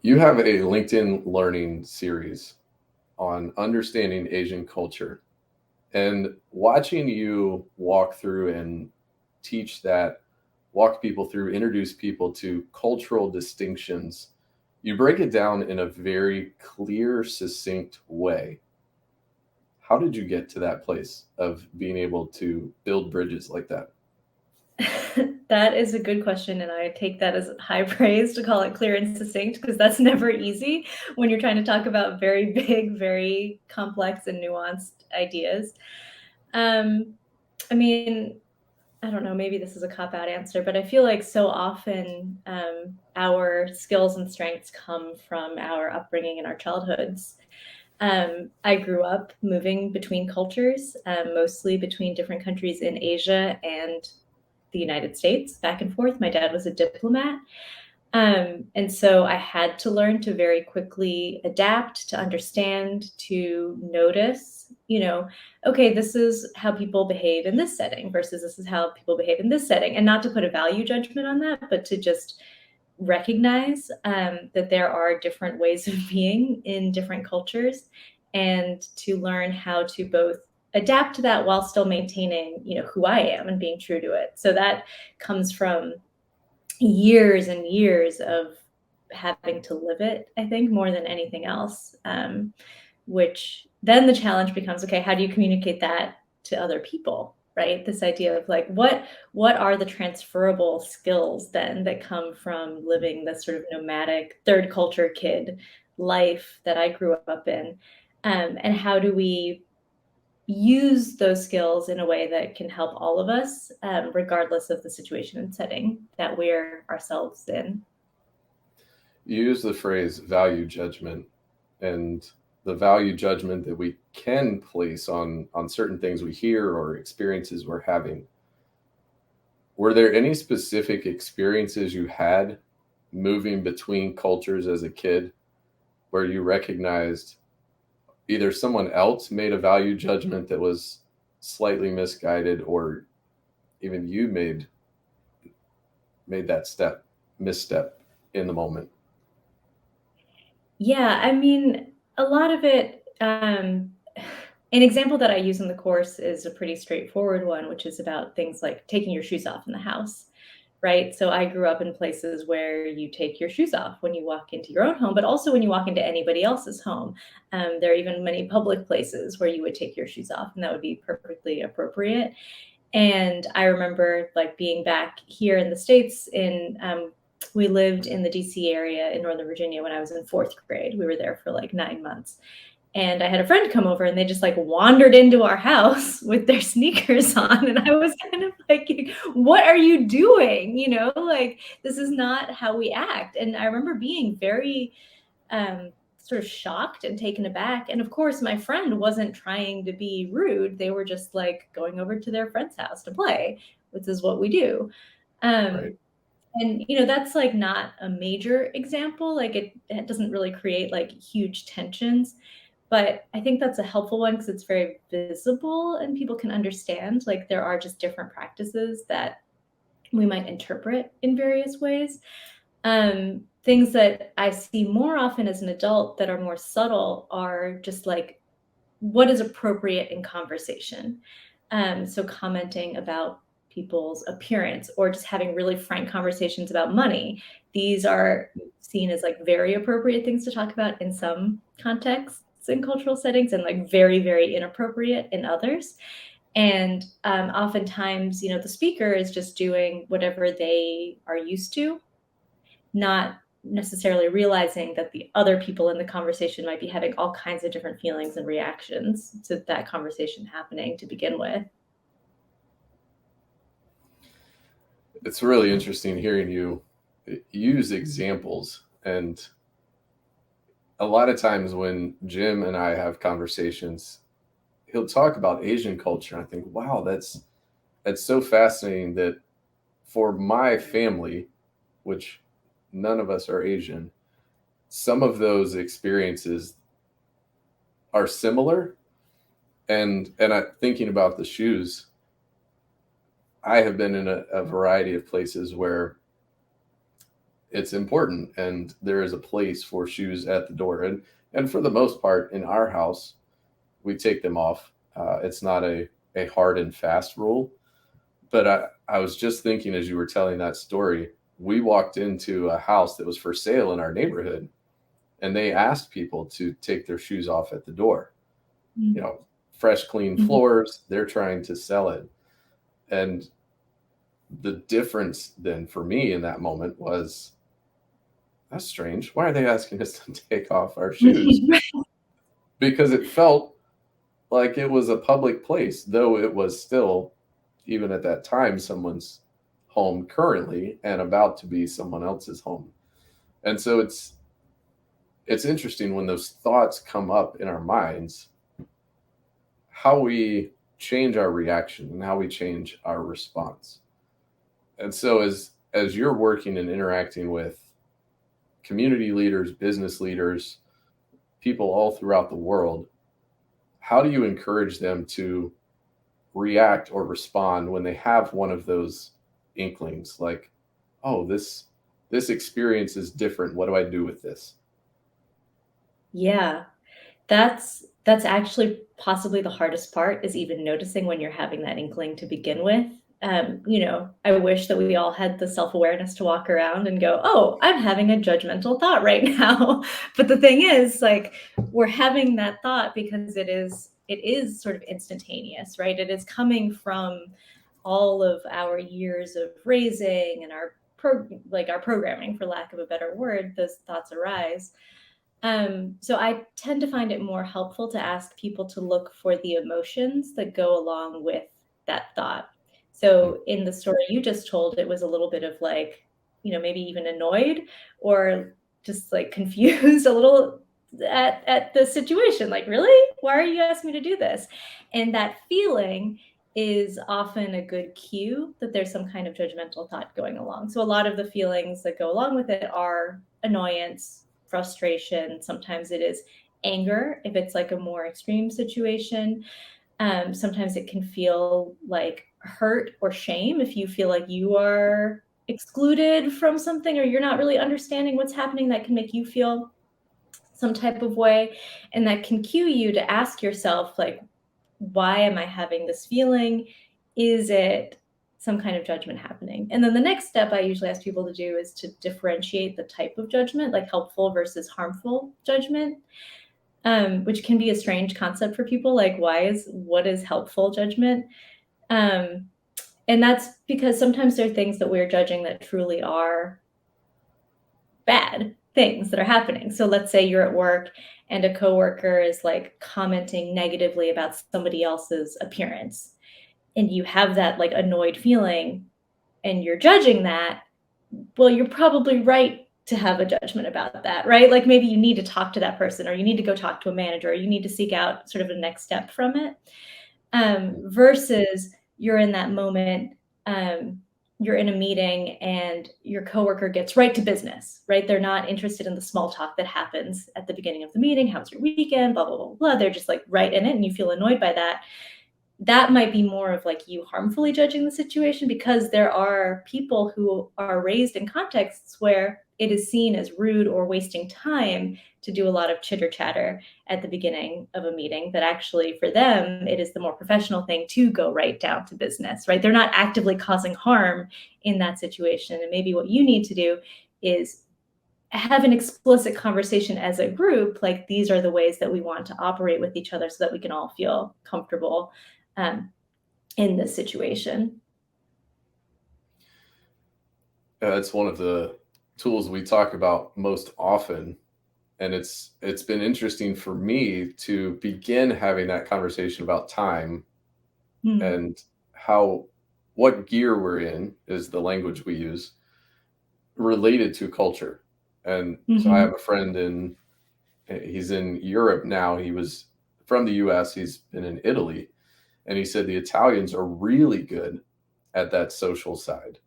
You have a LinkedIn learning series on understanding Asian culture, and watching you walk through and teach that, walk people through, introduce people to cultural distinctions, you break it down in a very clear, succinct way. How did you get to that place of being able to build bridges like that? That is a good question, and I take that as high praise to call it clear and succinct, because that's never easy when you're trying to talk about very big, very complex and nuanced ideas. Um, I mean, I don't know, maybe this is a cop-out answer, but I feel like so often our skills and strengths come from our upbringing and our childhoods. I grew up moving between cultures, mostly between different countries in Asia and the United States, back and forth. My dad was a diplomat. And so I had to learn to very quickly adapt, to understand, to notice, okay, this is how people behave in this setting versus this is how people behave in this setting. And not to put a value judgment on that, but to just recognize that there are different ways of being in different cultures, and to learn how to both adapt to that while still maintaining, who I am and being true to it. So that comes from years and years of having to live it, I think, more than anything else. Which then the challenge becomes, okay, how do you communicate that to other people? Right? This idea of like, what are the transferable skills then that come from living this sort of nomadic third culture kid life that I grew up in? And how do we use those skills in a way that can help all of us, regardless of the situation and setting that we're ourselves in? You use the phrase value judgment, and the value judgment that we can place on certain things we hear or experiences we're having. Were there any specific experiences you had moving between cultures as a kid where you recognized either someone else made a value judgment that was slightly misguided, or even you made that misstep in the moment? Yeah, I mean, a lot of it, an example that I use in the course is a pretty straightforward one, which is about things like taking your shoes off in the house, right? So I grew up in places where you take your shoes off when you walk into your own home, but also when you walk into anybody else's home. There are even many public places where you would take your shoes off, and that would be perfectly appropriate. And I remember like being back here in the States we lived in the DC area in Northern Virginia when I was in fourth grade. We were there for like 9 months. And I had a friend come over and they just like wandered into our house with their sneakers on. And I was kind of like, what are you doing? Like, this is not how we act. And I remember being very sort of shocked and taken aback. And of course, my friend wasn't trying to be rude. They were just like going over to their friend's house to play, which is what we do. Um, Right. and that's like not a major example. Like it doesn't really create like huge tensions. But I think that's a helpful one because it's very visible and people can understand like there are just different practices that we might interpret in various ways. Things that I see more often as an adult that are more subtle are just like what is appropriate in conversation. So commenting about people's appearance or just having really frank conversations about money. These are seen as like very appropriate things to talk about in some contexts in cultural settings, and like very, very inappropriate in others. And oftentimes, the speaker is just doing whatever they are used to, not necessarily realizing that the other people in the conversation might be having all kinds of different feelings and reactions to that conversation happening to begin with. It's really interesting hearing you use examples. And a lot of times when Jim and I have conversations, he'll talk about Asian culture. And I think, wow, that's so fascinating that for my family, which none of us are Asian, some of those experiences are similar. And I thinking about the shoes, I have been in a variety of places where it's important, and there is a place for shoes at the door. And for the most part, in our house, we take them off. It's not a hard and fast rule. But I was just thinking as you were telling that story, we walked into a house that was for sale in our neighborhood, and they asked people to take their shoes off at the door. You know, fresh, clean Mhm. floors, they're trying to sell it. And the difference then for me in that moment was, that's strange. Why are they asking us to take off our shoes? Because it felt like it was a public place, though it was still, even at that time, someone's home currently and about to be someone else's home. And so it's interesting when those thoughts come up in our minds, how we change our reaction and how we change our response. And so as you're working and interacting with community leaders, business leaders, people all throughout the world, how do you encourage them to react or respond when they have one of those inklings, like, oh, this experience is different, what do I do with this? Yeah, that's actually possibly the hardest part, is even noticing when you're having that inkling to begin with. I wish that we all had the self-awareness to walk around and go, "Oh, I'm having a judgmental thought right now." But the thing is, like, we're having that thought because it is sort of instantaneous, right? It is coming from all of our years of raising and our programming, for lack of a better word. Those thoughts arise. So I tend to find it more helpful to ask people to look for the emotions that go along with that thought. So in the story you just told, it was a little bit of like, maybe even annoyed or just like confused a little at the situation. Like, really? Why are you asking me to do this? And that feeling is often a good cue that there's some kind of judgmental thought going along. So a lot of the feelings that go along with it are annoyance, frustration. Sometimes it is anger if it's like a more extreme situation. Sometimes it can feel like hurt or shame if you feel like you are excluded from something or you're not really understanding what's happening. That can make you feel some type of way. And that can cue you to ask yourself, like, why am I having this feeling? Is it some kind of judgment happening? And then the next step I usually ask people to do is to differentiate the type of judgment, like helpful versus harmful judgment, which can be a strange concept for people. Like, what is helpful judgment? Um, and that's because sometimes there are things that we're judging that truly are bad things that are happening. So let's say you're at work and a coworker is like commenting negatively about somebody else's appearance, and you have that like annoyed feeling and you're judging that. Well, you're probably right to have a judgment about that, right? Like, maybe you need to talk to that person, or you need to go talk to a manager, or you need to seek out sort of a next step from it. Versus you're in that moment, um, you're in a meeting and your coworker gets right to business, right? They're not interested in the small talk that happens at the beginning of the meeting. How's your weekend? Blah, blah, blah, blah. They're just like right in it, and you feel annoyed by that. That might be more of like you harmfully judging the situation, because there are people who are raised in contexts where it is seen as rude or wasting time to do a lot of chitter chatter at the beginning of a meeting, that actually for them it is the more professional thing to go right down to business, right? They're not actively causing harm in that situation. And maybe what you need to do is have an explicit conversation as a group, like, these are the ways that we want to operate with each other so that we can all feel comfortable um, in this situation. It's one of the tools we talk about most often, and it's been interesting for me to begin having that conversation about time Mm. and how what gear we're in is the language we use related to culture. And so I Mhm. have a friend he's in Europe now. He was from the US, he's been in Italy, and he said the Italians are really good at that social side,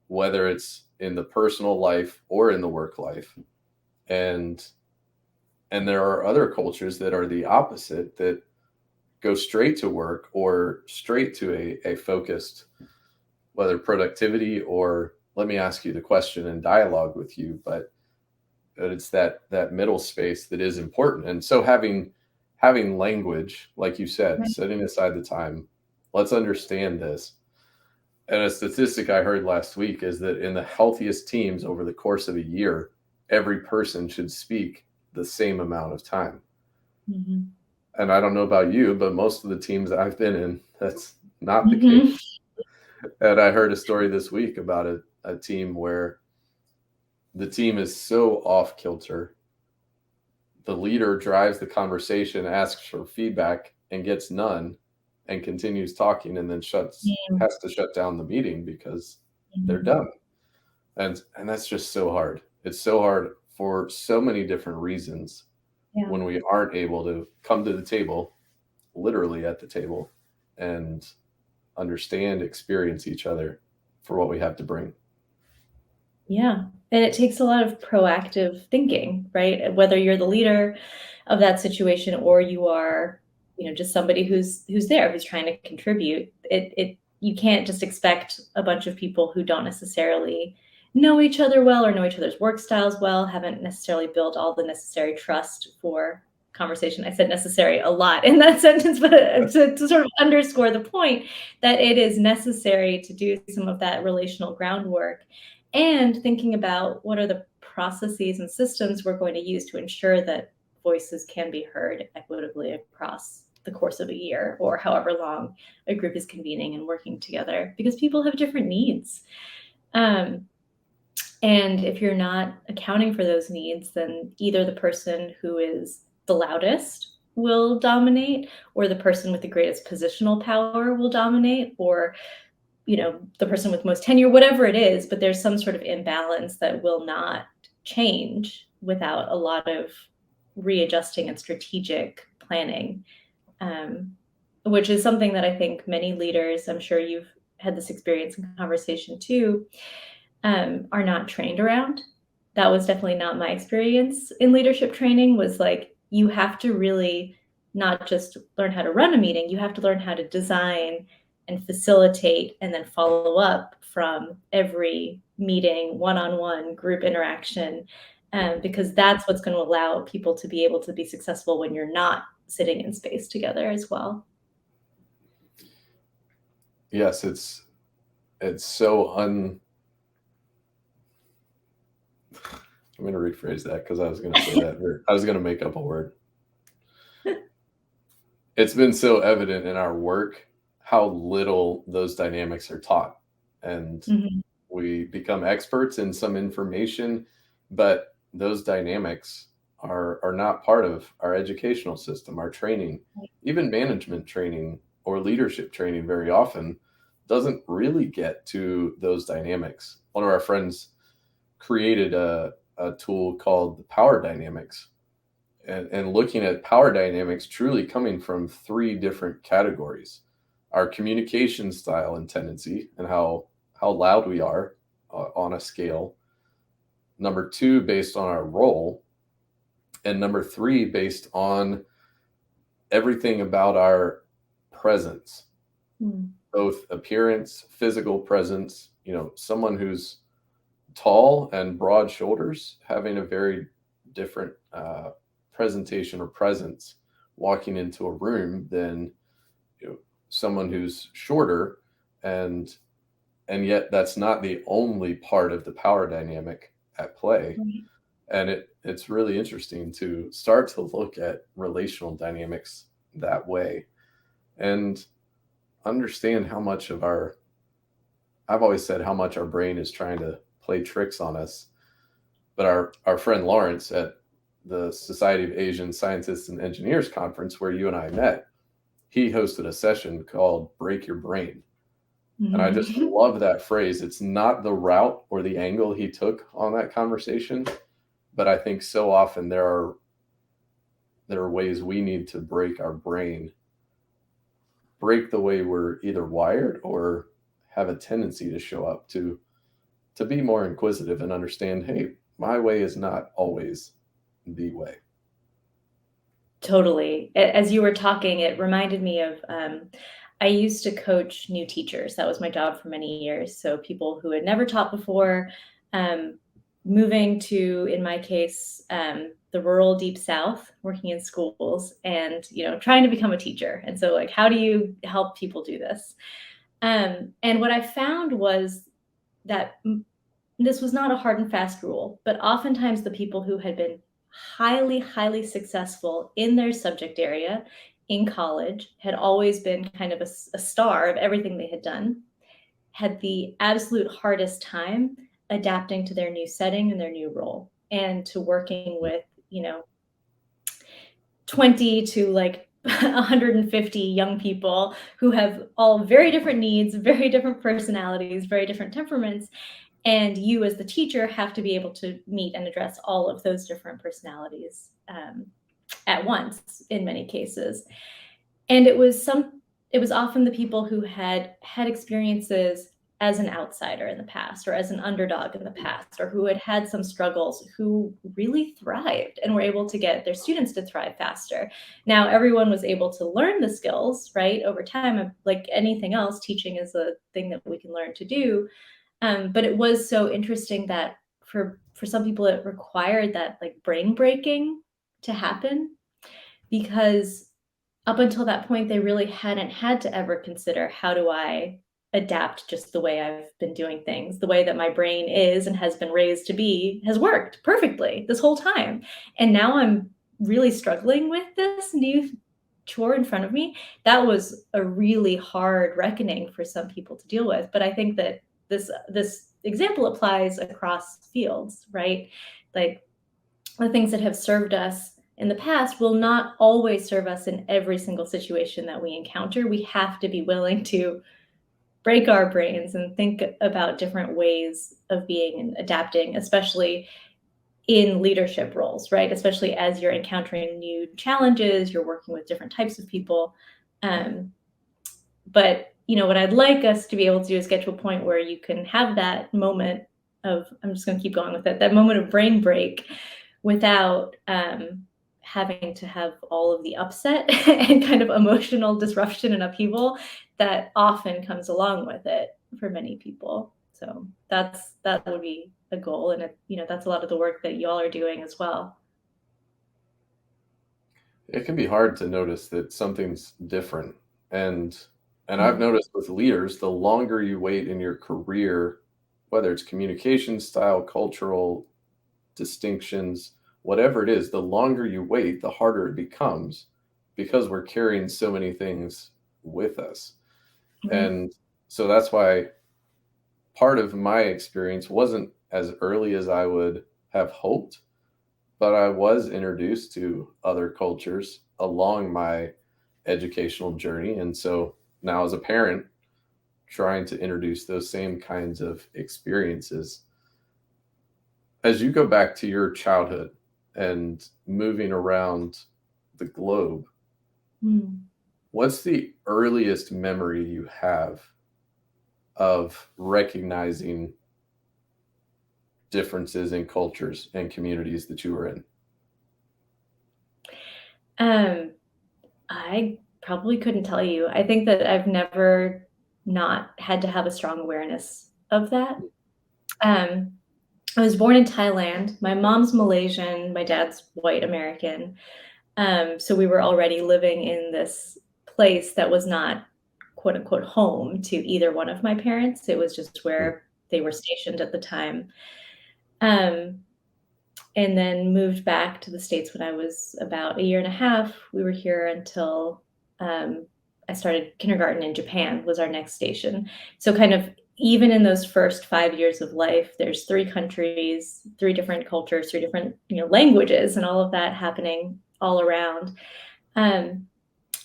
whether it's in the personal life or in the work life. And there are other cultures that are the opposite, that go straight to work or straight to a focused, whether productivity or let me ask you the question and dialogue with you, but it's that middle space that is important. And so having language, like you said, Right. setting aside the time, let's understand this. And a statistic I heard last week is that in the healthiest teams over the course of a year, every person should speak the same amount of time. Mm-hmm. And I don't know about you, but most of the teams I've been in, that's not the case. Mm-hmm. And I heard a story this week about a team where the team is so off kilter. The leader drives the conversation, asks for feedback, and gets none, and continues talking, and then has to shut down the meeting because they're Mm-hmm. done. And that's just so hard. It's so hard for so many different reasons Yeah. when we aren't able to come to the table, literally at the table, and understand, experience each other for what we have to bring. Yeah. And it takes a lot of proactive thinking, right? Whether you're the leader of that situation or you are, just somebody who's there, who's trying to contribute. It you can't just expect a bunch of people who don't necessarily know each other well or know each other's work styles well, haven't necessarily built all the necessary trust for conversation. I said necessary a lot in that sentence, but to sort of underscore the point that it is necessary to do some of that relational groundwork and thinking about what are the processes and systems we're going to use to ensure that voices can be heard equitably across the course of a year or however long a group is convening and working together, because people have different needs. Um, and if you're not accounting for those needs, then either the person who is the loudest will dominate, or the person with the greatest positional power will dominate, or the person with most tenure, whatever it is, but there's some sort of imbalance that will not change without a lot of readjusting and strategic planning, um, which is something that I think many leaders, I'm sure you've had this experience in conversation too, are not trained around. That was definitely not my experience in leadership training, was like, you have to really not just learn how to run a meeting, you have to learn how to design and facilitate and then follow up from every meeting, one-on-one group interaction, because that's what's going to allow people to be able to be successful when you're not sitting in space together as well. Yes, it's so I'm going to rephrase that because I was going to say that, or I was going to make up a word. It's been so evident in our work how little those dynamics are taught. And Mhm. we become experts in some information, but those dynamics are not part of our educational system, our training, even management training or leadership training very often doesn't really get to those dynamics. One of our friends created a tool called the power dynamics, and looking at power dynamics truly coming from three different categories: our communication style and tendency, and how loud we are on a scale; number two, based on our role; and number three, based on everything about our presence, Mm. both appearance, physical presence. Someone who's tall and broad shoulders having a very different presentation or presence walking into a room than someone who's shorter, and yet that's not the only part of the power dynamic at play. Right. And it's really interesting to start to look at relational dynamics that way and understand how much of our I've always said how much our brain is trying to play tricks on us. But our friend Lawrence at the Society of Asian Scientists and Engineers conference, where you and I met, he hosted a session called Break Your Brain. And I just Mhm. love that phrase. It's not the route or the angle he took on that conversation, but I think so often there are ways we need to break our brain, break the way we're either wired or have a tendency to show up to be more inquisitive and understand, hey, my way is not always the way. Totally. As you were talking, it reminded me of, I used to coach new teachers. That was my job for many years. So people who had never taught before, moving to, in my case, the rural deep South, working in schools and, trying to become a teacher. And so like, how do you help people do this? And what I found was that this was not a hard and fast rule, but oftentimes the people who had been highly, highly successful in their subject area in college, had always been kind of a star of everything they had done, had the absolute hardest time adapting to their new setting and their new role, and to working with, 20 to like 150 young people who have all very different needs, very different personalities, very different temperaments. And you as the teacher have to be able to meet and address all of those different personalities at once in many cases. And it was often the people who had experiences as an outsider in the past, or as an underdog in the past, or who had had some struggles, who really thrived and were able to get their students to thrive faster. Now, everyone was able to learn the skills, right? Over time, like anything else, teaching is a thing that we can learn to do. But it was so interesting that for some people, it required that like brain breaking to happen, because up until that point, they really hadn't had to ever consider, how do I adapt just the way I've been doing things? The way that my brain is and has been raised to be has worked perfectly this whole time. And now I'm really struggling with this new chore in front of me. That was a really hard reckoning for some people to deal with. But I think that this example applies across fields, right? Like the things that have served us in the past will not always serve us in every single situation that we encounter. We have to be willing to break our brains and think about different ways of being and adapting, especially in leadership roles, right? Especially as you're encountering new challenges, you're working with different types of people. But what I'd like us to be able to do is get to a point where you can have that moment of, I'm just going to keep going with it, that moment of brain break without having to have all of the upset and kind of emotional disruption and upheaval that often comes along with it for many people. So that would be a goal. And that's a lot of the work that y'all are doing as well. It can be hard to notice that something's different. And I've noticed with leaders, the longer you wait in your career, whether it's communication style, cultural distinctions, whatever it is, the longer you wait, the harder it becomes, because we're carrying so many things with us. Mm-hmm. And so that's why part of my experience wasn't as early as I would have hoped, but I was introduced to other cultures along my educational journey. And so now, as a parent, trying to introduce those same kinds of experiences. As you go back to your childhood and moving around the globe, what's the earliest memory you have of recognizing differences in cultures and communities that you were in? I probably couldn't tell you. I think that I've never not had to have a strong awareness of that. I was born in Thailand. My mom's Malaysian, my dad's white American. So we were already living in this place that was not quote unquote home to either one of my parents. It was just where they were stationed at the time. And then moved back to the States when I was about a year and a half. We were here until I started kindergarten in Japan, was our next station. So kind of even in those first 5 years of life, there's 3 countries, 3 different cultures, 3 different languages, and all of that happening all around. And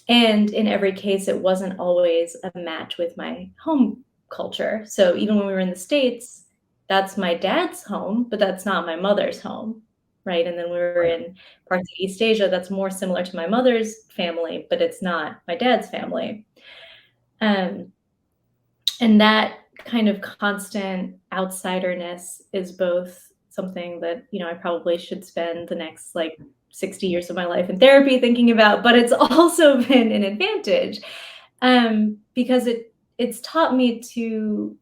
in every case, it wasn't always a match with my home culture. So even when we were in the States, that's my dad's home, but that's not my mother's home, right? And then we were in parts of East Asia that's more similar to my mother's family, but it's not my dad's family. And that kind of constant outsiderness is both something that, I probably should spend the next 60 years of my life in therapy thinking about, but it's also been an advantage. Because it's taught me to,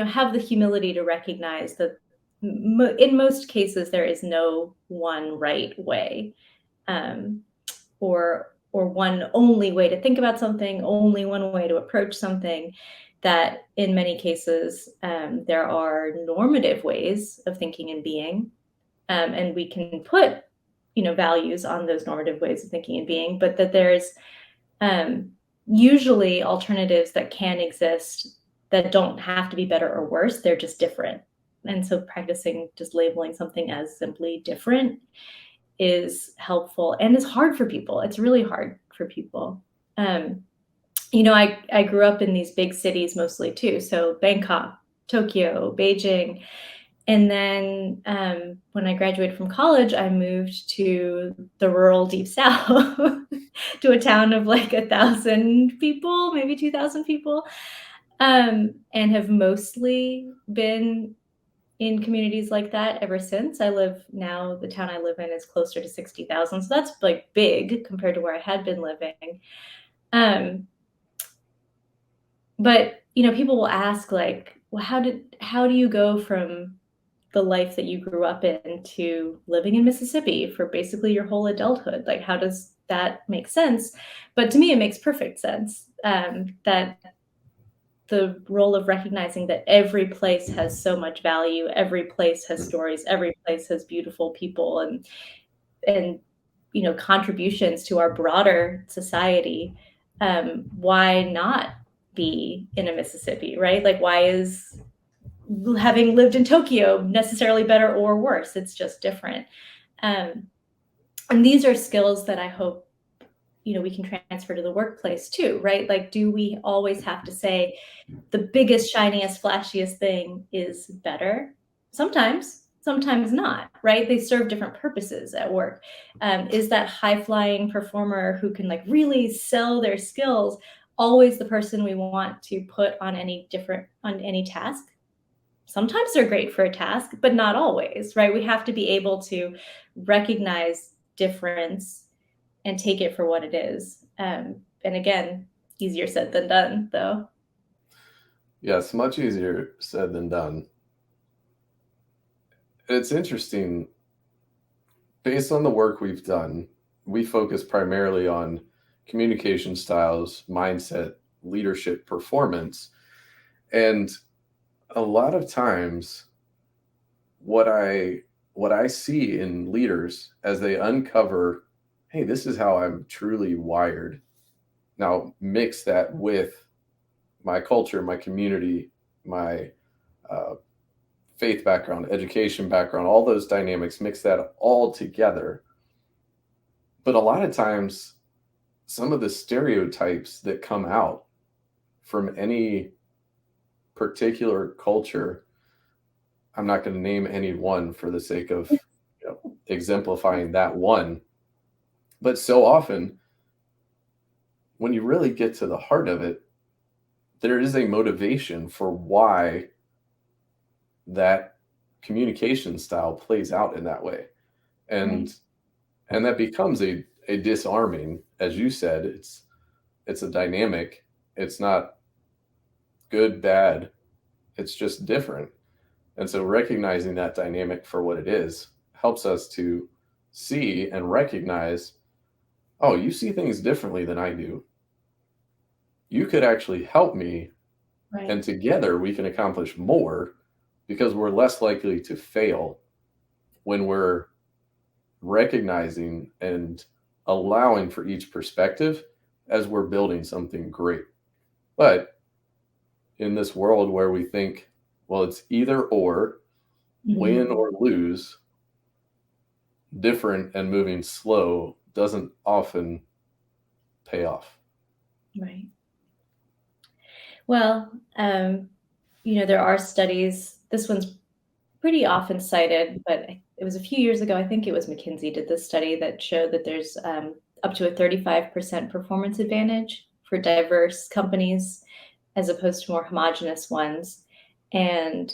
have the humility to recognize that in most cases there is no one right way, um, or one only way to think about something, only one way to approach something. That in many cases there are normative ways of thinking and being, and we can put values on those normative ways of thinking and being, but that there's um, usually alternatives that can exist that don't have to be better or worse. They're just different. And so practicing just labeling something as simply different is helpful and is hard for people. It's really hard for people. Um, I grew up in these big cities mostly too. So Bangkok, Tokyo, Beijing. And then when I graduated from college, I moved to the rural deep south to a town of like 1,000 people, maybe 2,000 people, and have mostly been in communities like that ever since. The town I live in is closer to 60,000. So that's like big compared to where I had been living. Um, but, people will ask like, well, how do you go from the life that you grew up in to living in Mississippi for basically your whole adulthood? Like, how does that make sense? But to me, it makes perfect sense, that the role of recognizing that every place has so much value, every place has stories, every place has beautiful people and contributions to our broader society. Why not be in a Mississippi, right? Like, why is having lived in Tokyo necessarily better or worse? It's just different. And these are skills that I hope we can transfer to the workplace too, right? Like, do we always have to say the biggest, shiniest, flashiest thing is better? Sometimes not, right? They serve different purposes at work. Is that high flying performer who can like really sell their skills always the person we want to put on any task? Sometimes they're great for a task, but not always, right? We have to be able to recognize difference and take it for what it is. And again, easier said than done, though. Yes, much easier said than done. It's interesting. Based on the work we've done, we focus primarily on communication styles, mindset, leadership, performance. And a lot of times what I see in leaders as they uncover, hey, this is how I'm truly wired. Now mix that with my culture, my community, my faith background, education background, all those dynamics, mix that all together. But a lot of times, some of the stereotypes that come out from any particular culture, I'm not going to name any one for the sake of exemplifying that one. But so often, when you really get to the heart of it, there is a motivation for why that communication style plays out in that way. And Right. and that becomes a disarming, as you said, it's a dynamic. It's not good, bad. It's just different. And so recognizing that dynamic for what it is helps us to see and recognize, oh, you see things differently than I do. You could actually help me, and Right. together we can accomplish more because we're less likely to fail when we're recognizing and allowing for each perspective as we're building something great. But in this world where we think, well, it's either or, win Mhm. or lose, different and moving slow doesn't often pay off. Right. Well, there are studies. This one's pretty often cited, but it was a few years ago. I think it was McKinsey did this study that showed that there's up to a 35% performance advantage for diverse companies as opposed to more homogenous ones. And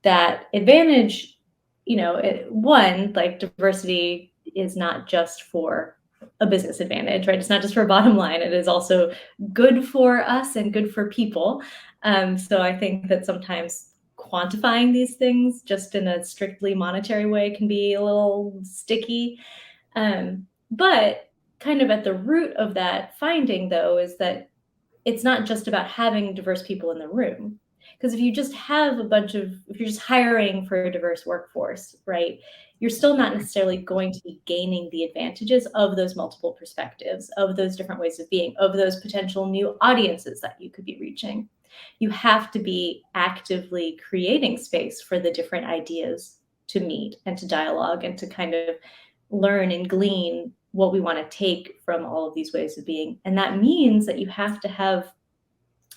that advantage, one, like diversity is not just for a business advantage, right? It's not just for bottom line, it is also good for us and good for people. So I think that sometimes quantifying these things just in a strictly monetary way can be a little sticky. But kind of at the root of that finding, though, is that it's not just about having diverse people in the room. Because if you just have if you're just hiring for a diverse workforce, right, you're still not necessarily going to be gaining the advantages of those multiple perspectives, of those different ways of being, of those potential new audiences that you could be reaching. You have to be actively creating space for the different ideas to meet and to dialogue and to kind of learn and glean what we want to take from all of these ways of being. And that means that you have to have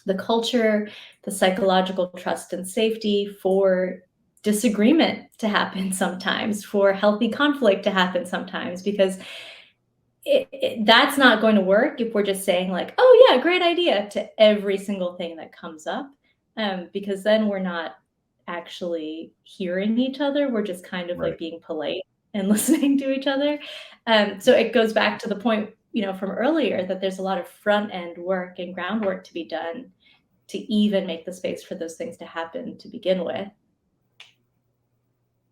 the culture, the psychological trust and safety for disagreement to happen sometimes, for healthy conflict to happen sometimes, because that's not going to work if we're just saying like, oh yeah, great idea to every single thing that comes up, because then we're not actually hearing each other. We're just kind of like being polite and listening to each other. So it goes back to the point, from earlier, that there's a lot of front end work and groundwork to be done to even make the space for those things to happen to begin with.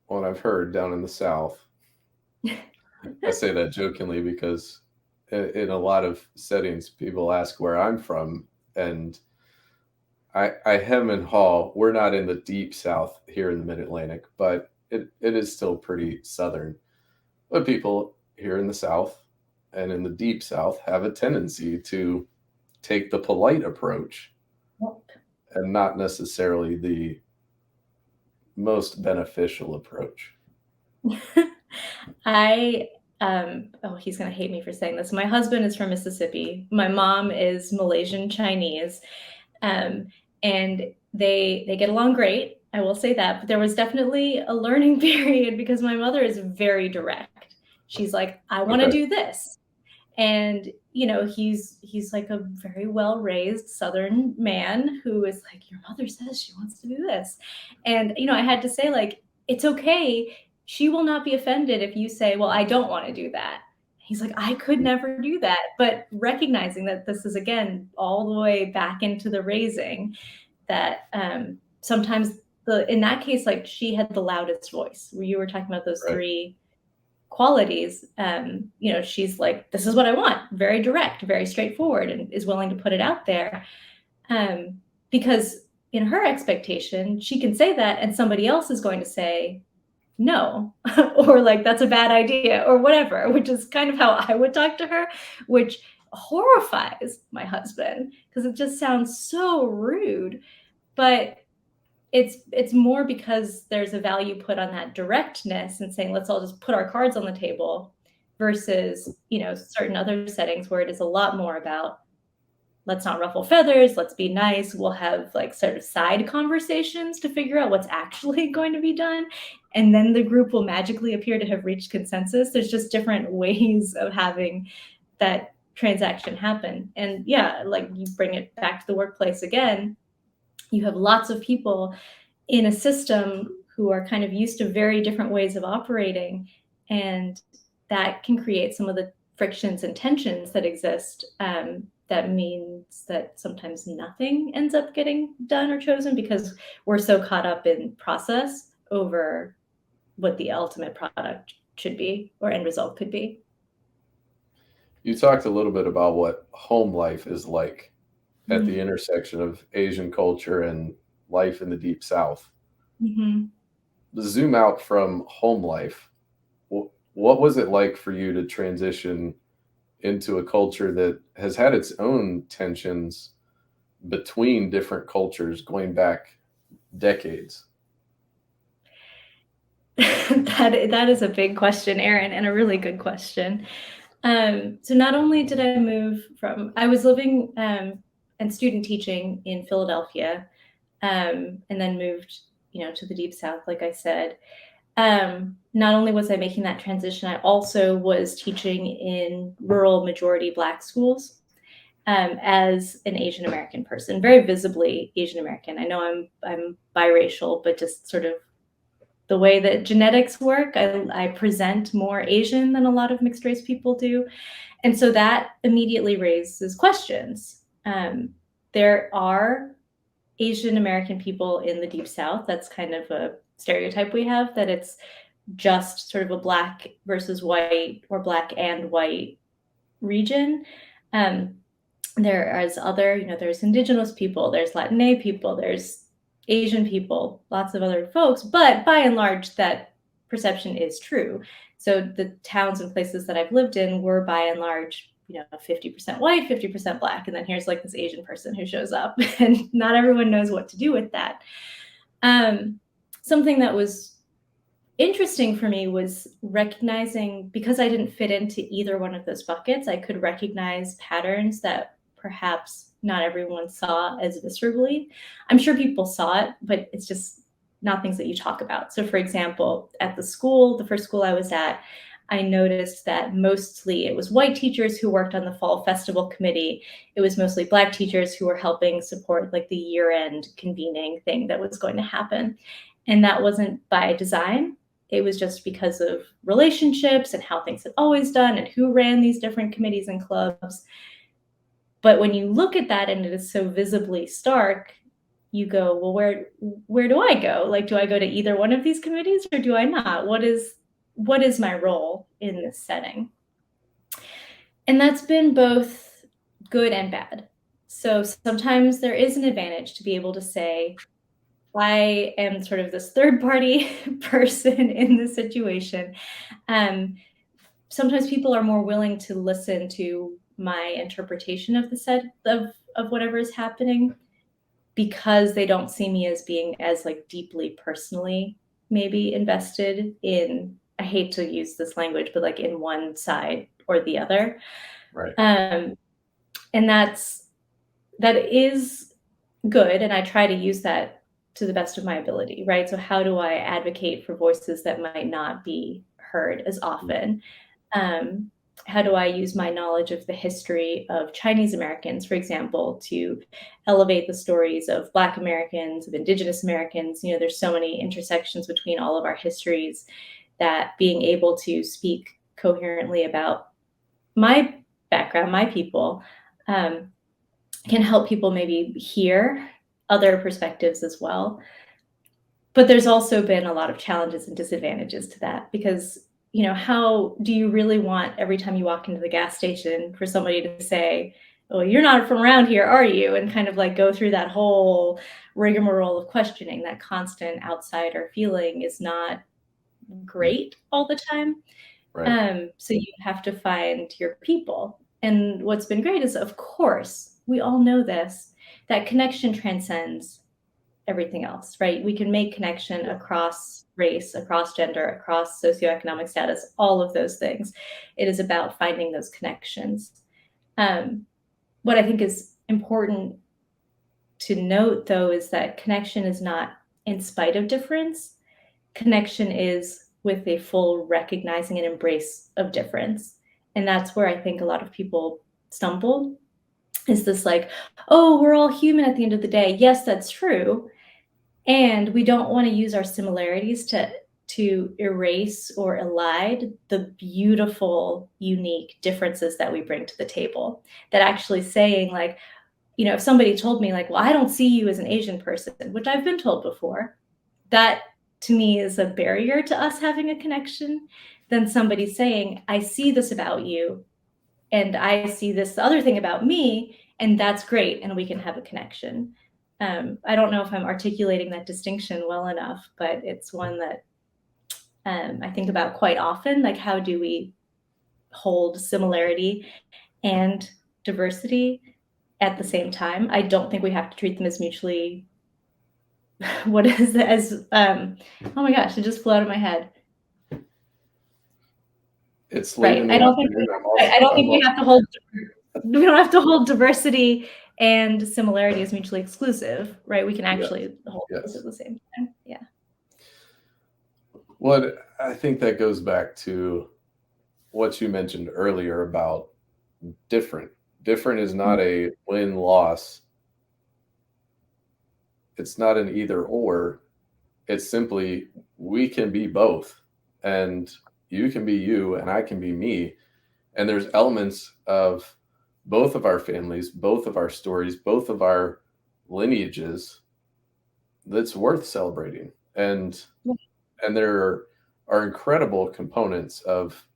Well, I've heard down in the South, I say that jokingly because in a lot of settings, people ask where I'm from, and I hem and haw. We're not in the deep South here in the Mid-Atlantic, but it is still pretty Southern. But people here in the South and in the deep South have a tendency to take the polite approach and not necessarily the most beneficial approach. He's going to hate me for saying this. My husband is from Mississippi. My mom is Malaysian Chinese. And they get along great. I will say that, but there was definitely a learning period because my mother is very direct. She's like, I want to do this. And, he's like a very well-raised Southern man who is like, your mother says she wants to do this. And, I had to say, like, it's okay. She will not be offended if you say, well, I don't want to do that. He's like, I could never do that. But recognizing that this is, again, all the way back into the raising, that sometimes in that case, like, she had the loudest voice. You were talking about those three qualities. She's like, this is what I want. Very direct, very straightforward, and is willing to put it out there. Because in her expectation, she can say that and somebody else is going to say, no, or like, that's a bad idea or whatever, which is kind of how I would talk to her, which horrifies my husband because it just sounds so rude. But it's more because there's a value put on that directness and saying, let's all just put our cards on the table, versus, certain other settings where it is a lot more about, let's not ruffle feathers, let's be nice. We'll have like sort of side conversations to figure out what's actually going to be done. And then the group will magically appear to have reached consensus. There's just different ways of having that transaction happen. And yeah, like, you bring it back to the workplace again, you have lots of people in a system who are kind of used to very different ways of operating. And that can create some of the frictions and tensions that exist. That means that sometimes nothing ends up getting done or chosen because we're so caught up in process over what the ultimate product should be or end result could be. You talked a little bit about what home life is like at the intersection of Asian culture and life in the Deep South. Zoom out from home life. What was it like for you to transition into a culture that has had its own tensions between different cultures going back decades? That is a big question, Aaron, and a really good question. So not only did I was living and student teaching in Philadelphia, and then moved, to the Deep South, like I said. Not only was I making that transition, I also was teaching in rural majority Black schools as an Asian American person, very visibly Asian American. I know I'm biracial, but just sort of the way that genetics work. I present more Asian than a lot of mixed race people do. And so that immediately raises questions. There are Asian American people in the Deep South. That's kind of a stereotype we have, that it's just sort of a black versus white or black and white region. There is other, there's indigenous people, there's Latina people, there's Asian people, lots of other folks, but by and large, that perception is true. So the towns and places that I've lived in were by and large, 50% white, 50% black. And then here's like this Asian person who shows up, and not everyone knows what to do with that. Something that was interesting for me was recognizing, because I didn't fit into either one of those buckets, I could recognize patterns that perhaps not everyone saw as viscerally. I'm sure people saw it, but it's just not things that you talk about. So for example, at the first school I was at, I noticed that mostly it was white teachers who worked on the fall festival committee. It was mostly black teachers who were helping support like the year-end convening thing that was going to happen. And that wasn't by design. It was just because of relationships and how things had always done and who ran these different committees and clubs. But when you look at that and it is so visibly stark, you go, well, where do I go? Like, do I go to either one of these committees or do I not? What is my role in this setting? And that's been both good and bad. So sometimes there is an advantage to be able to say, I am sort of this third party person in this situation. Sometimes people are more willing to listen to my interpretation of the set of whatever is happening, because they don't see me as being as like deeply personally maybe invested in, I hate to use this language, but like in one side or the other. Right. And that is good. And I try to use that to the best of my ability, right? So how do I advocate for voices that might not be heard as often? How do I use my knowledge of the history of Chinese Americans, for example, to elevate the stories of Black Americans, of Indigenous Americans? There's so many intersections between all of our histories that being able to speak coherently about my background, my people, can help people maybe hear other perspectives as well. But there's also been a lot of challenges and disadvantages to that, because how do you really want every time you walk into the gas station for somebody to say, oh, you're not from around here, are you? And kind of like go through that whole rigmarole of questioning. That constant outsider feeling is not great all the time. Right. So you have to find your people. And what's been great is, of course, we all know this, that connection transcends everything else, right? We can make connection across race, across gender, across socioeconomic status, all of those things. It is about finding those connections. What I think is important to note, though, is that connection is not in spite of difference. Connection is with a full recognizing and embrace of difference. And that's where I think a lot of people stumble, is this like, oh, we're all human at the end of the day. Yes, that's true. And we don't want to use our similarities to erase or elide the beautiful, unique differences that we bring to the table. That actually saying like, if somebody told me like, well, I don't see you as an Asian person, which I've been told before, that to me is a barrier to us having a connection, than somebody saying, I see this about you and I see this other thing about me, and that's great, and we can have a connection. I don't know if I'm articulating that distinction well enough, but it's one that I think about quite often. Like, how do we hold similarity and diversity at the same time? I don't think we have to treat them as mutually. What is it? Oh my gosh, it just flew out of my head. It's late in the I don't think we have to hold. We don't have to hold diversity and similarity as mutually exclusive, right? We can actually hold those at the same time. Yeah. Well, I think that goes back to what you mentioned earlier about different. Different is not a win-loss. It's not an either or. it's simply, we can be both, and you can be you and I can be me. And there's elements of both of our families, both of our stories, both of our lineages that's worth celebrating. And there are incredible components of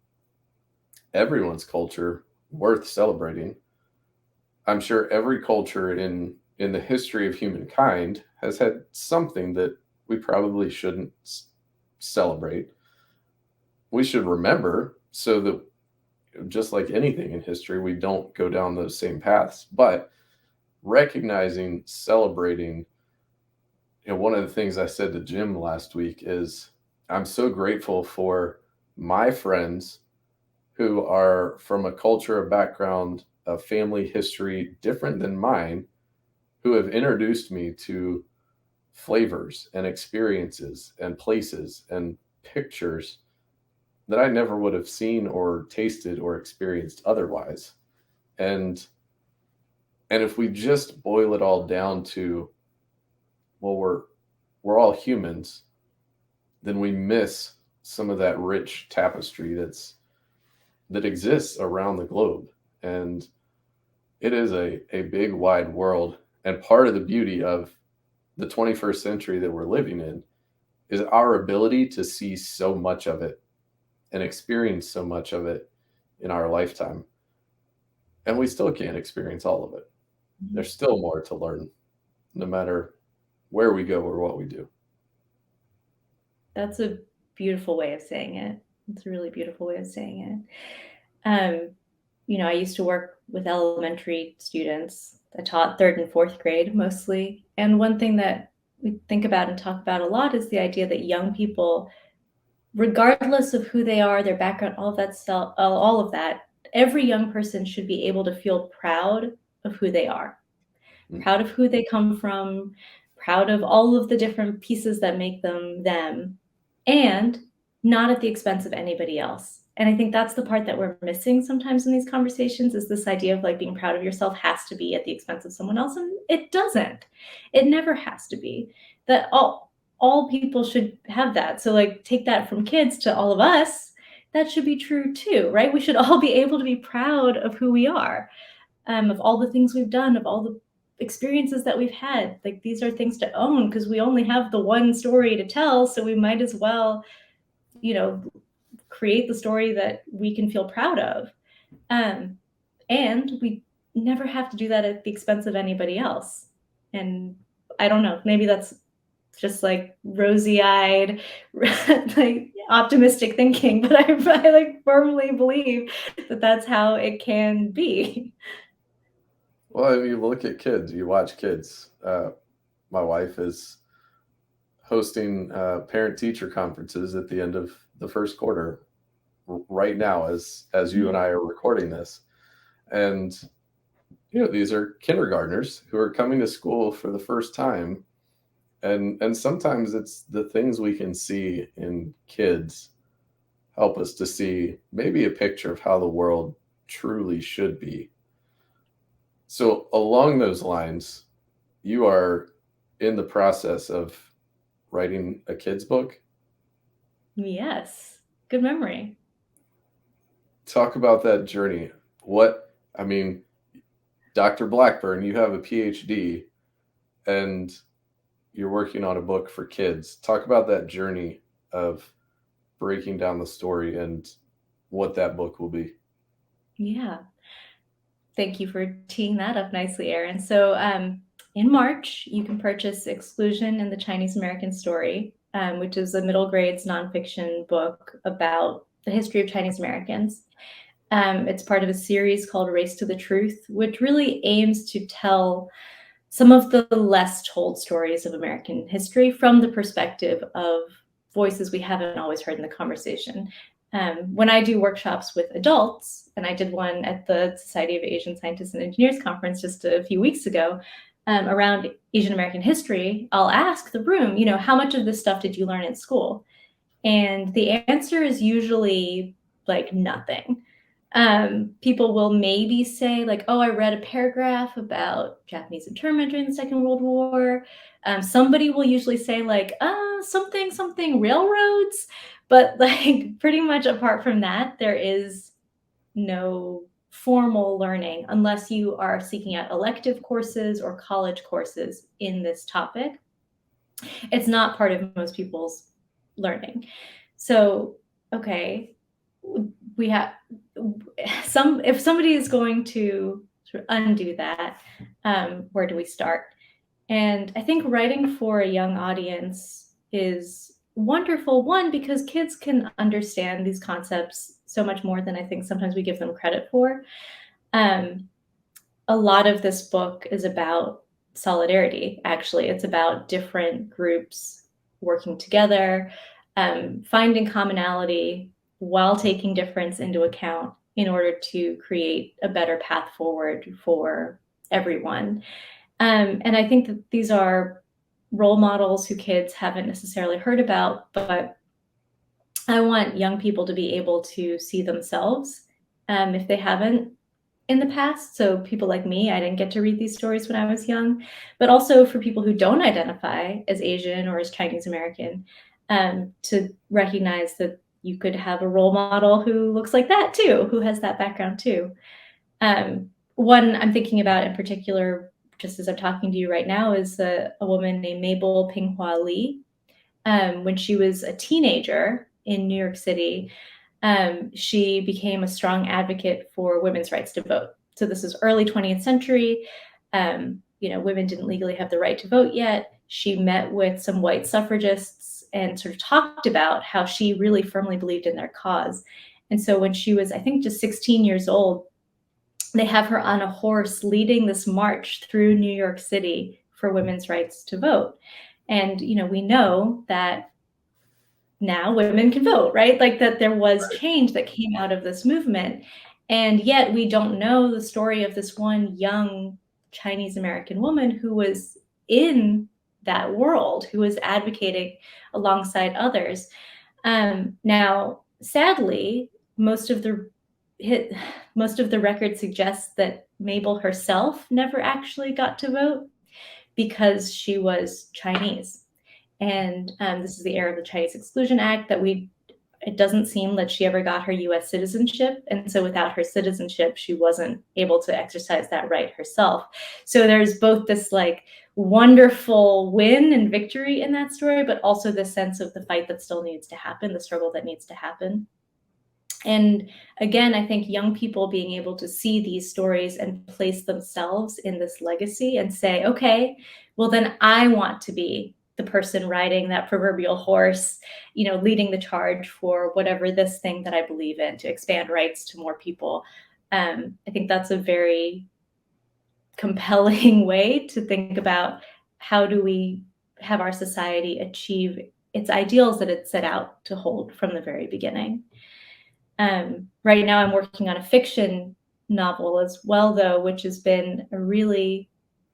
everyone's culture worth celebrating. I'm sure every culture in the history of humankind has had something that we probably shouldn't celebrate. We should remember, so that, just like anything in history, we don't go down those same paths. But recognizing, celebrating, one of the things I said to Jim last week is, I'm so grateful for my friends who are from a culture, a background, a family history different than mine, who have introduced me to flavors and experiences and places and pictures that I never would have seen or tasted or experienced otherwise. And if we just boil it all down to, well, we're all humans, then we miss some of that rich tapestry that exists around the globe. And it is a big wide world. And part of the beauty of the 21st century that we're living in is our ability to see so much of it and experience so much of it in our lifetime. And we still can't experience all of it. There's still more to learn, no matter where we go or what we do. That's a beautiful way of saying it. It's a really beautiful way of saying it. I used to work with elementary students. I taught 3rd and 4th grade mostly. And one thing that we think about and talk about a lot is the idea that young people, regardless of who they are, their background, all of that stuff, all of that, every young person should be able to feel proud of who they are, proud of who they come from, proud of all of the different pieces that make them, and not at the expense of anybody else. And I think that's the part that we're missing sometimes in these conversations, is this idea of like being proud of yourself has to be at the expense of someone else. And it doesn't. It never has to be. That all people should have that. So like take that from kids to all of us, that should be true too, right? We should all be able to be proud of who we are, of all the things we've done, of all the experiences that we've had. Like, these are things to own because we only have the one story to tell. So we might as well, create the story that we can feel proud of. And we never have to do that at the expense of anybody else. And I don't know, maybe that's just like rosy-eyed, like optimistic thinking, but I like firmly believe that that's how it can be. Well, you look at kids, you watch kids. My wife is hosting parent-teacher conferences at the end of the first quarter right now, as you and I are recording this. And these are kindergartners who are coming to school for the first time. And sometimes it's the things we can see in kids help us to see maybe a picture of how the world truly should be. So along those lines, you are in the process of writing a kid's book? Yes. Good memory. Talk about that journey. Dr. Blackburn, you have a PhD and you're working on a book for kids. Talk about that journey of breaking down the story and what that book will be. Yeah. Thank you for teeing that up nicely, Aaron. So in March, you can purchase Exclusion in the Chinese American Story, which is a middle grades nonfiction book about the history of Chinese Americans. It's part of a series called Race to the Truth, which really aims to tell some of the less told stories of American history from the perspective of voices we haven't always heard in the conversation. When I do workshops with adults, and I did one at the Society of Asian Scientists and Engineers conference just a few weeks ago, around Asian American history, I'll ask the room, how much of this stuff did you learn in school? And the answer is usually like nothing. People will maybe say like, oh, I read a paragraph about Japanese internment during the Second World War. Somebody will usually say like, something railroads, but like pretty much apart from that, there is no formal learning unless you are seeking out elective courses or college courses in this topic. It's not part of most people's learning. So, okay, we have if somebody is going to sort of undo that, where do we start? And I think writing for a young audience is wonderful. One, because kids can understand these concepts so much more than I think sometimes we give them credit for. A lot of this book is about solidarity, actually. It's about different groups working together, finding commonality while taking difference into account in order to create a better path forward for everyone. And I think that these are role models who kids haven't necessarily heard about, but I want young people to be able to see themselves if they haven't in the past. So people like me, I didn't get to read these stories when I was young, but also for people who don't identify as Asian or as Chinese American, to recognize that you could have a role model who looks like that too, who has that background too. One I'm thinking about in particular, just as I'm talking to you right now, is a woman named Mabel Pinghua Lee. When she was a teenager in New York City, she became a strong advocate for women's rights to vote. So this is early 20th century. Women didn't legally have the right to vote yet. She met with some white suffragists and sort of talked about how she really firmly believed in their cause. And so when she was, I think, just 16 years old, they have her on a horse leading this march through New York City for women's rights to vote. And, we know that now women can vote, right? Like that there was change that came out of this movement. And yet we don't know the story of this one young Chinese American woman who was in that world, who was advocating alongside others. Now, sadly, most of the record suggests that Mabel herself never actually got to vote because she was Chinese. And this is the era of the Chinese Exclusion Act it doesn't seem that she ever got her US citizenship. And so without her citizenship, she wasn't able to exercise that right herself. So there's both this like wonderful win and victory in that story, but also this sense of the fight that still needs to happen, the struggle that needs to happen. And again, I think young people being able to see these stories and place themselves in this legacy and say, okay, well, then I want to be the person riding that proverbial horse, leading the charge for whatever this thing that I believe in to expand rights to more people. I think that's a very compelling way to think about how do we have our society achieve its ideals that it set out to hold from the very beginning. Right now I'm working on a fiction novel as well, though, which has been a really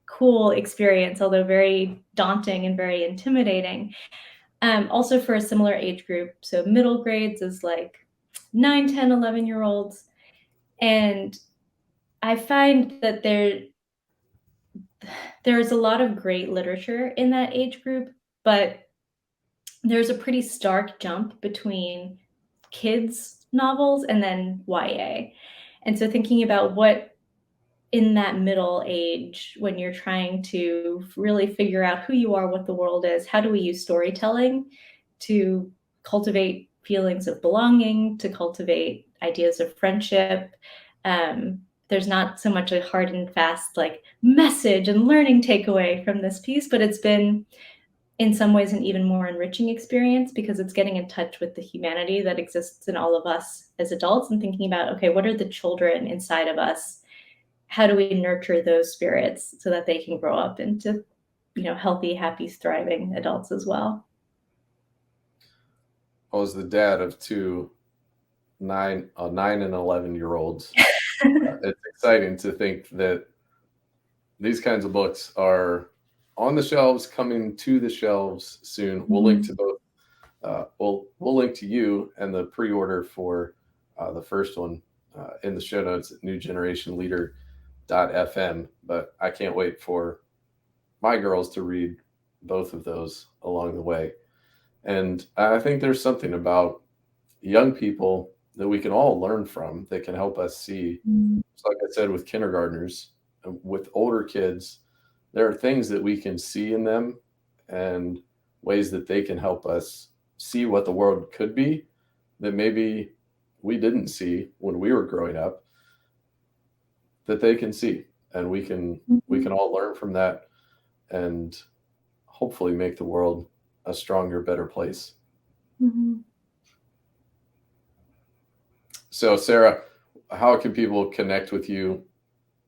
cool experience, although very daunting and very intimidating. Also for a similar age group. So middle grades is like 9, 10, 11-year-olds. And I find that there's a lot of great literature in that age group, but there's a pretty stark jump between kids' novels and then YA. And so thinking about what in that middle age, when you're trying to really figure out who you are, what the world is, how do we use storytelling to cultivate feelings of belonging, to cultivate ideas of friendship? There's not so much a hard and fast like message and learning takeaway from this piece, but it's been in some ways an even more enriching experience because it's getting in touch with the humanity that exists in all of us as adults and thinking about, okay, what are the children inside of us? How do we nurture those spirits so that they can grow up into, healthy, happy, thriving adults as well? I was the dad of two 9 and 11-year-olds. It's exciting to think that these kinds of books are on the shelves, coming to the shelves soon. We'll link to both. We'll link to you and the pre-order for the first one in the show notes at newgenerationleader.fm. But I can't wait for my girls to read both of those along the way. And I think there's something about young people that we can all learn from that can help us see. So like I said, with kindergartners, with older kids, there are things that we can see in them and ways that they can help us see what the world could be that maybe we didn't see when we were growing up, that they can see, and we can all learn from that and hopefully make the world a stronger, better place. Mm-hmm. So, Sarah, how can people connect with you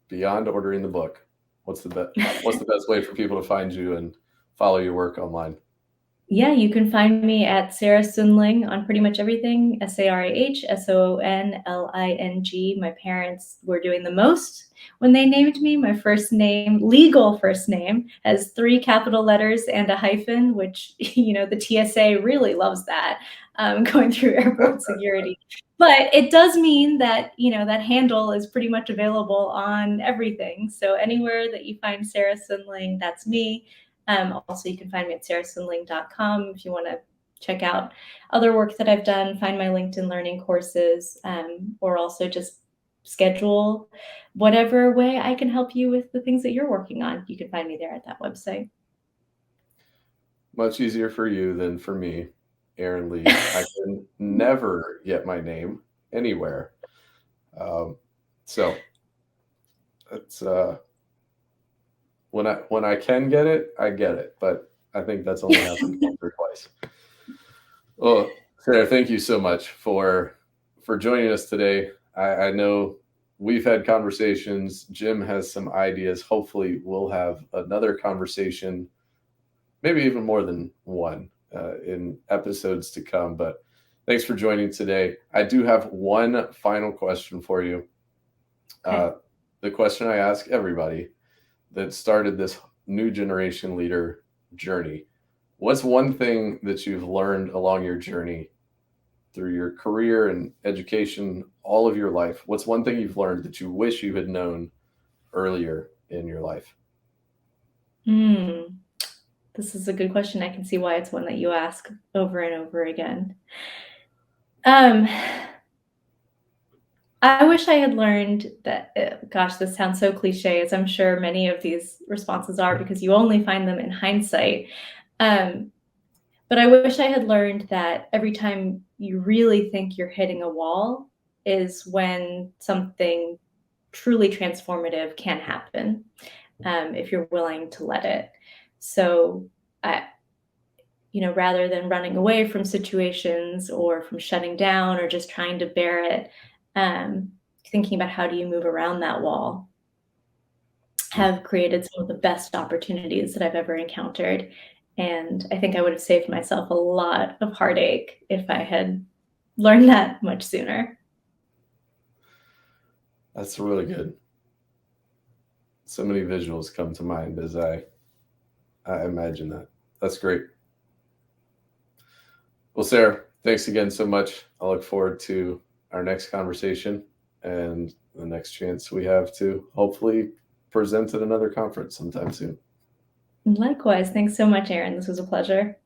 beyond ordering the book? What's the best way for people to find you and follow your work online? Yeah, you can find me at Sarah-Soonling on pretty much everything. SarahSoonling. My parents were doing the most when they named me. My first name, legal first name, has 3 capital letters and a hyphen, which, the TSA really loves that, going through airport security. But it does mean that, that handle is pretty much available on everything. So anywhere that you find Sarah-Soonling, that's me. Also, you can find me at sarah-soonling.com if you want to check out other work that I've done, find my LinkedIn Learning courses, or also just schedule whatever way I can help you with the things that you're working on. You can find me there at that website. Much easier for you than for me, Aaron Lee. I can never get my name anywhere. So it's when I can get it, I get it. But I think that's only happened once or twice. Well, Sarah, thank you so much for joining us today. I know we've had conversations. Jim has some ideas. Hopefully, we'll have another conversation, maybe even more than one, in episodes to come. But thanks for joining today. I do have one final question for you. Okay. The question I ask everybody that started this new generation leader journey. What's one thing that you've learned along your journey through your career and education, all of your life? What's one thing you've learned that you wish you had known earlier in your life? This is a good question. I can see why it's one that you ask over and over again. I wish I had learned that, gosh, this sounds so cliche, as I'm sure many of these responses are, because you only find them in hindsight. But I wish I had learned that every time you really think you're hitting a wall is when something truly transformative can happen, if you're willing to let it. So, rather than running away from situations or from shutting down or just trying to bear it, thinking about how do you move around that wall, have created some of the best opportunities that I've ever encountered. And I think I would have saved myself a lot of heartache if I had learned that much sooner. That's really good. So many visuals come to mind as I imagine that. That's great. Well, Sarah, thanks again so much. I look forward to our next conversation and the next chance we have to hopefully present at another conference sometime soon. Likewise. Thanks so much, Aaron. This was a pleasure.